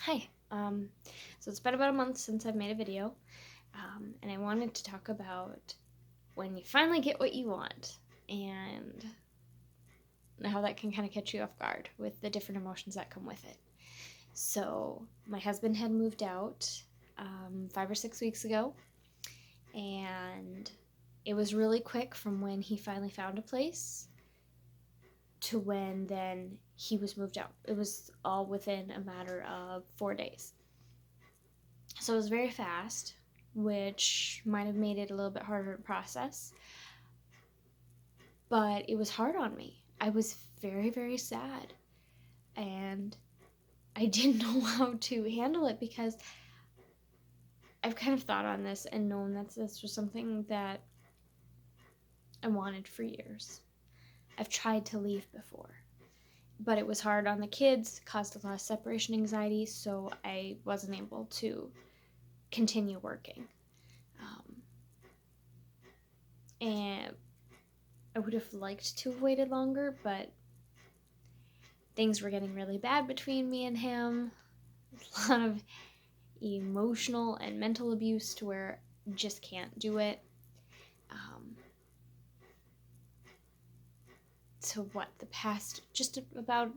Hi. So it's been about a month since I've made a video, and I wanted to talk about when you finally get what you want and how that can kind of catch you off guard with the different emotions that come with it. So my husband had moved out 5 or 6 weeks ago, and it was really quick from when he finally found a place to when then he was moved out. It was all within a matter of 4 days. So it was very fast, which might have made it a little bit harder to process, but it was hard on me. I was very, very sad, and I didn't know how to handle it because I've kind of thought on this and known that this was something that I wanted for years. I've tried to leave before, but it was hard on the kids, caused a lot of separation anxiety, so I wasn't able to continue working. And I would have liked to have waited longer, but things were getting really bad between me and him. A lot of emotional and mental abuse to where I just can't do it. So the past just about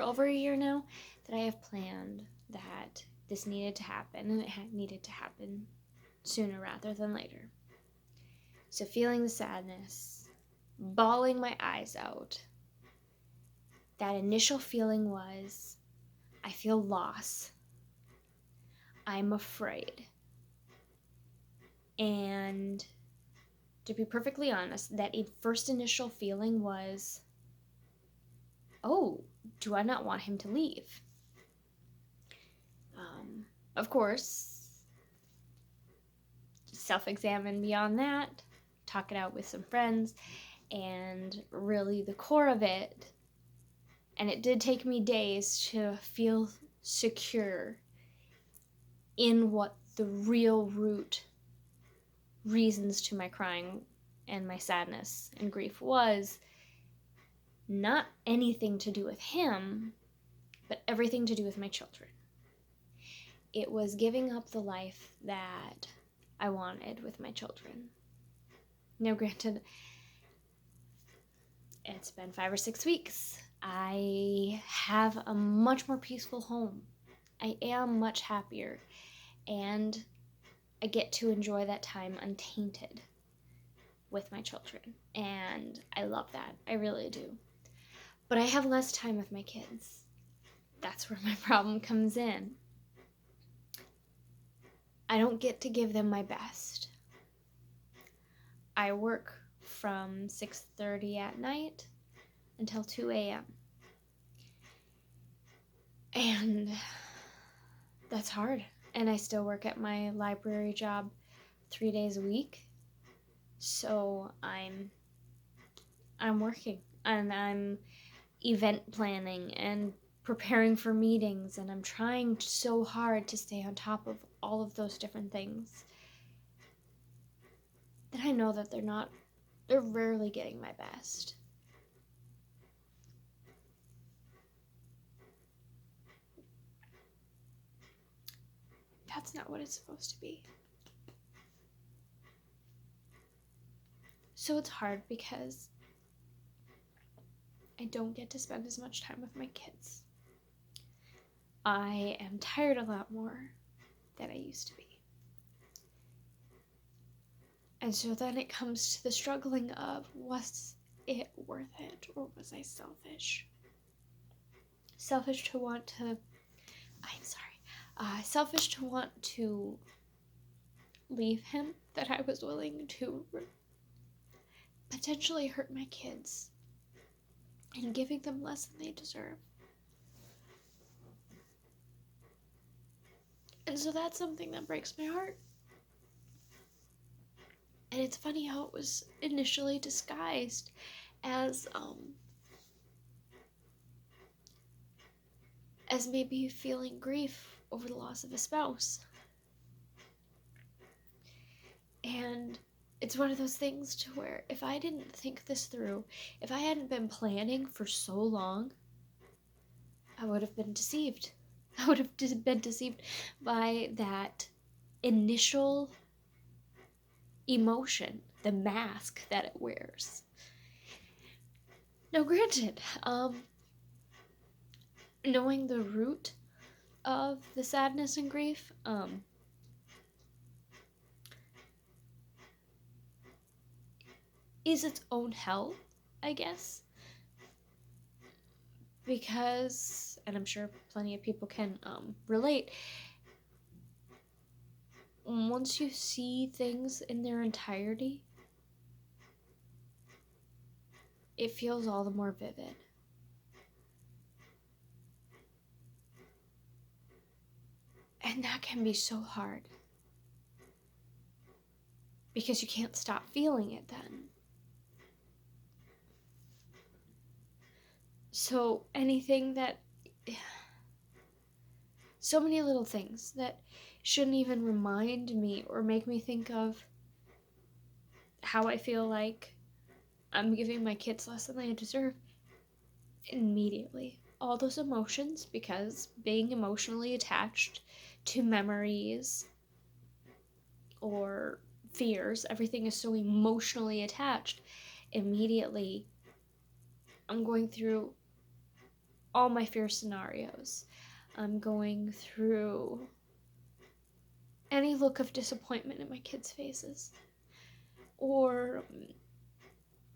over a year now, that I have planned that this needed to happen, and it needed to happen sooner rather than later. So feeling the sadness, bawling my eyes out, that initial feeling was, I feel loss. I'm afraid. And to be perfectly honest, that first initial feeling was, oh, do I not want him to leave? Of course, self-examine beyond that, talk it out with some friends, and really the core of it, and it did take me days to feel secure in what the real root reasons to my crying and my sadness and grief was. Not anything to do with him, but everything to do with my children. It was giving up the life that I wanted with my children. Now, granted, it's been 5 or 6 weeks. I have a much more peaceful home. I am much happier, and I get to enjoy that time untainted with my children, and I love that. I really do. But I have less time with my kids. That's where my problem comes in. I don't get to give them my best. I work from 6:30 at night until 2 a.m. And that's hard. And I still work at my library job 3 days a week. So I'm working, and I'm event planning and preparing for meetings, and I'm trying so hard to stay on top of all of those different things that I know that they're rarely getting my best. That's not what it's supposed to be. So it's hard because I don't get to spend as much time with my kids. I am tired a lot more than I used to be. And so then it comes to the struggling of, was it worth it, or was I selfish? Selfish to want to leave him, that I was willing to potentially hurt my kids and giving them less than they deserve. And so that's something that breaks my heart. And it's funny how it was initially disguised as maybe feeling grief over the loss of a spouse. And it's one of those things to where if I didn't think this through, if I hadn't been planning for so long, I would have been deceived. I would have been deceived by that initial emotion, the mask that it wears. Now, granted, knowing the root of the sadness and grief, is its own hell, I guess. Because, and I'm sure plenty of people can relate, once you see things in their entirety, it feels all the more vivid. And that can be so hard. Because you can't stop feeling it then. So anything that... So many little things that shouldn't even remind me or make me think of how I feel like I'm giving my kids less than they deserve. Immediately. All those emotions, because being emotionally attached to memories or fears, everything is so emotionally attached. Immediately, I'm going through all my fear scenarios. I'm going through any look of disappointment in my kids' faces. Or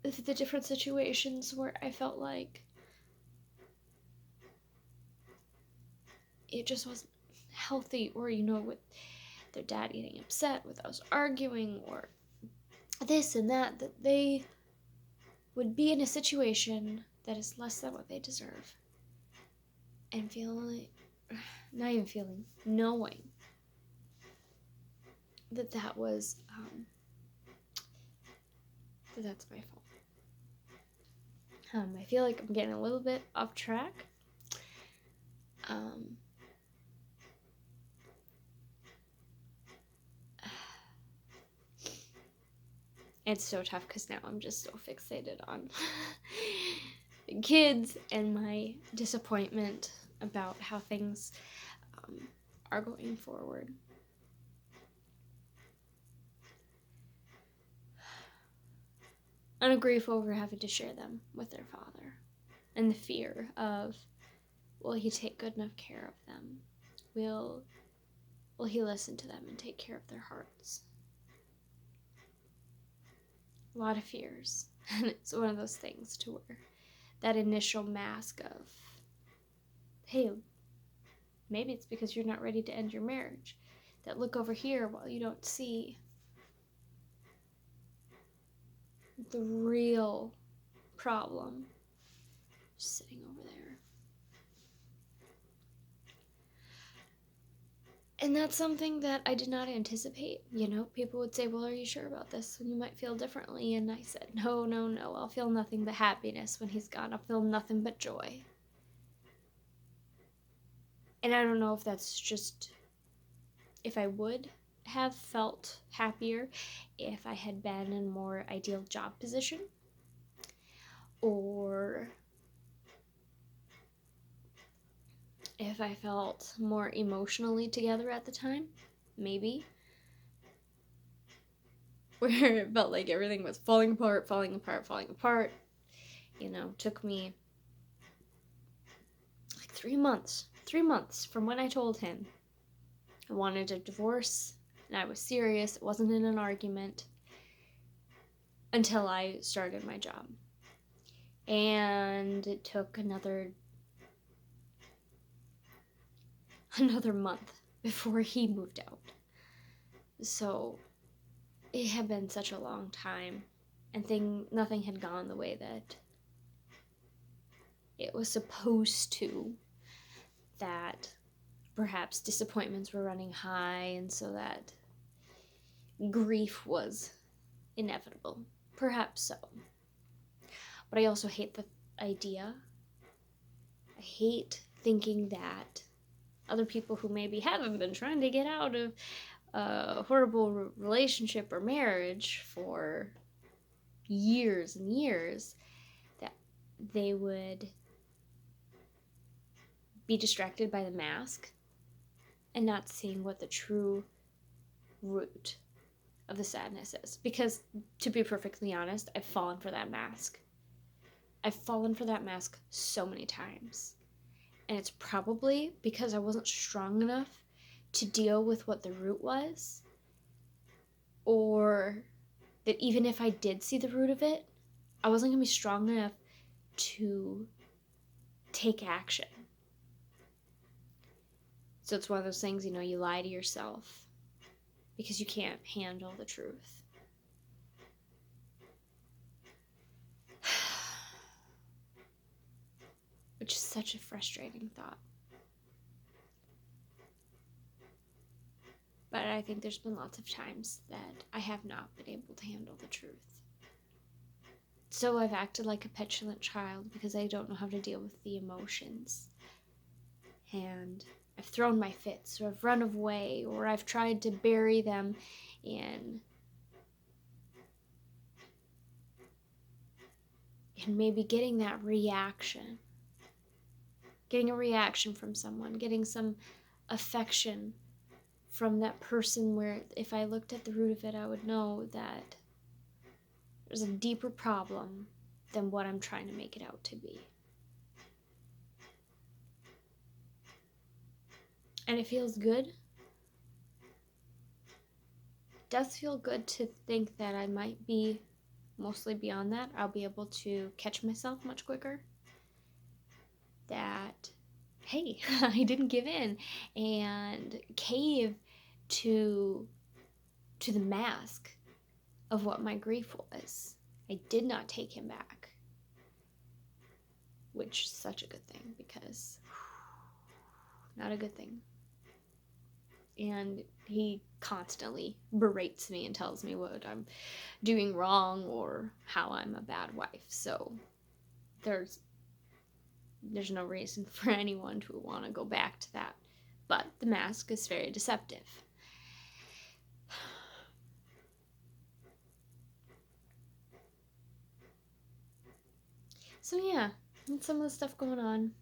the different situations where I felt like it just wasn't healthy, or, with their dad getting upset with us arguing, or this and that they would be in a situation that is less than what they deserve. And knowing that was, that's my fault. I feel like I'm getting a little bit off track. It's so tough because now I'm just so fixated on kids and my disappointment about how things are going forward. And a grief over having to share them with their father. And the fear of, will he take good enough care of them? Will he listen to them and take care of their hearts? A lot of fears. And it's one of those things to where that initial mask of, hey, maybe it's because you're not ready to end your marriage. That look over here while you don't see the real problem just sitting over there. And that's something that I did not anticipate. People would say, well, are you sure about this? And you might feel differently. And I said, no. I'll feel nothing but happiness when he's gone. I'll feel nothing but joy. And I don't know if that's just, if I would have felt happier if I had been in a more ideal job position, or if I felt more emotionally together at the time, maybe. Where it felt like everything was falling apart. Took me like 3 months. 3 months from when I told him I wanted a divorce and I was serious, it wasn't in an argument, until I started my job. And it took another month before he moved out. So it had been such a long time, and nothing had gone the way that it was supposed to, that perhaps disappointments were running high, and so that grief was inevitable. Perhaps so. But I also hate the idea. I hate thinking that other people who maybe haven't been trying to get out of a horrible relationship or marriage for years and years, that they would be distracted by the mask and not seeing what the true root of the sadness is. Because, to be perfectly honest, I've fallen for that mask. I've fallen for that mask so many times. And it's probably because I wasn't strong enough to deal with what the root was, or that even if I did see the root of it, I wasn't going to be strong enough to take action. So it's one of those things, you lie to yourself because you can't handle the truth. Which is such a frustrating thought. But I think there's been lots of times that I have not been able to handle the truth. So I've acted like a petulant child because I don't know how to deal with the emotions. And I've thrown my fits, or I've run away, or I've tried to bury them in maybe getting that reaction. Getting a reaction from someone, getting some affection from that person, where if I looked at the root of it, I would know that there's a deeper problem than what I'm trying to make it out to be. And it feels good. It does feel good to think that I might be mostly beyond that. I'll be able to catch myself much quicker. That, hey, I didn't give in and cave to the mask of what my grief was. I did not take him back, which is such a good thing, because not a good thing. And he constantly berates me and tells me what I'm doing wrong or how I'm a bad wife. So there's no reason for anyone to want to go back to that. But the mask is very deceptive. So yeah, that's some of the stuff going on.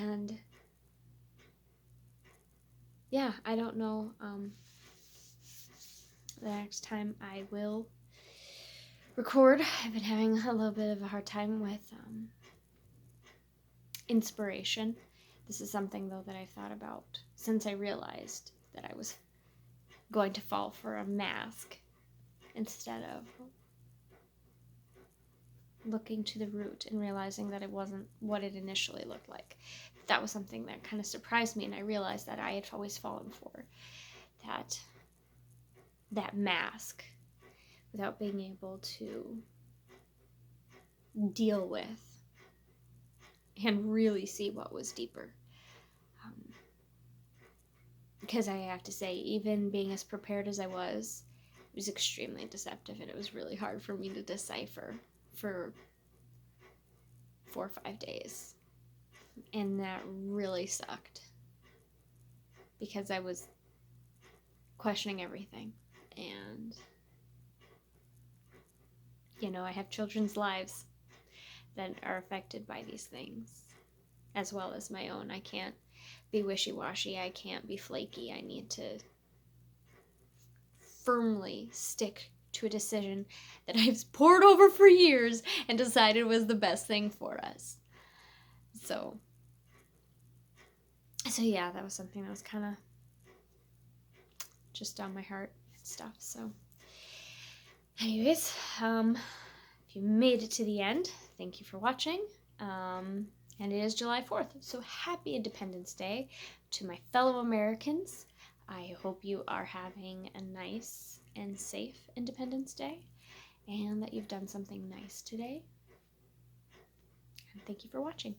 And yeah, I don't know the next time I will record. I've been having a little bit of a hard time with inspiration. This is something, though, that I've thought about since I realized that I was going to fall for a mask instead of looking to the root and realizing that it wasn't what it initially looked like. That was something that kind of surprised me, and I realized that I had always fallen for that mask without being able to deal with and really see what was deeper. Because I have to say, even being as prepared as I was, it was extremely deceptive, and it was really hard for me to decipher for 4 or 5 days. And that really sucked, because I was questioning everything. And, I have children's lives that are affected by these things, as well as my own. I can't be wishy-washy. I can't be flaky. I need to firmly stick to a decision that I've poured over for years and decided was the best thing for us. So yeah, that was something that was kind of just on my heart and stuff. So anyways, if you made it to the end, thank you for watching. And it is July 4th, so happy Independence Day to my fellow Americans. I hope you are having a nice and safe Independence Day, and that you've done something nice today. And thank you for watching.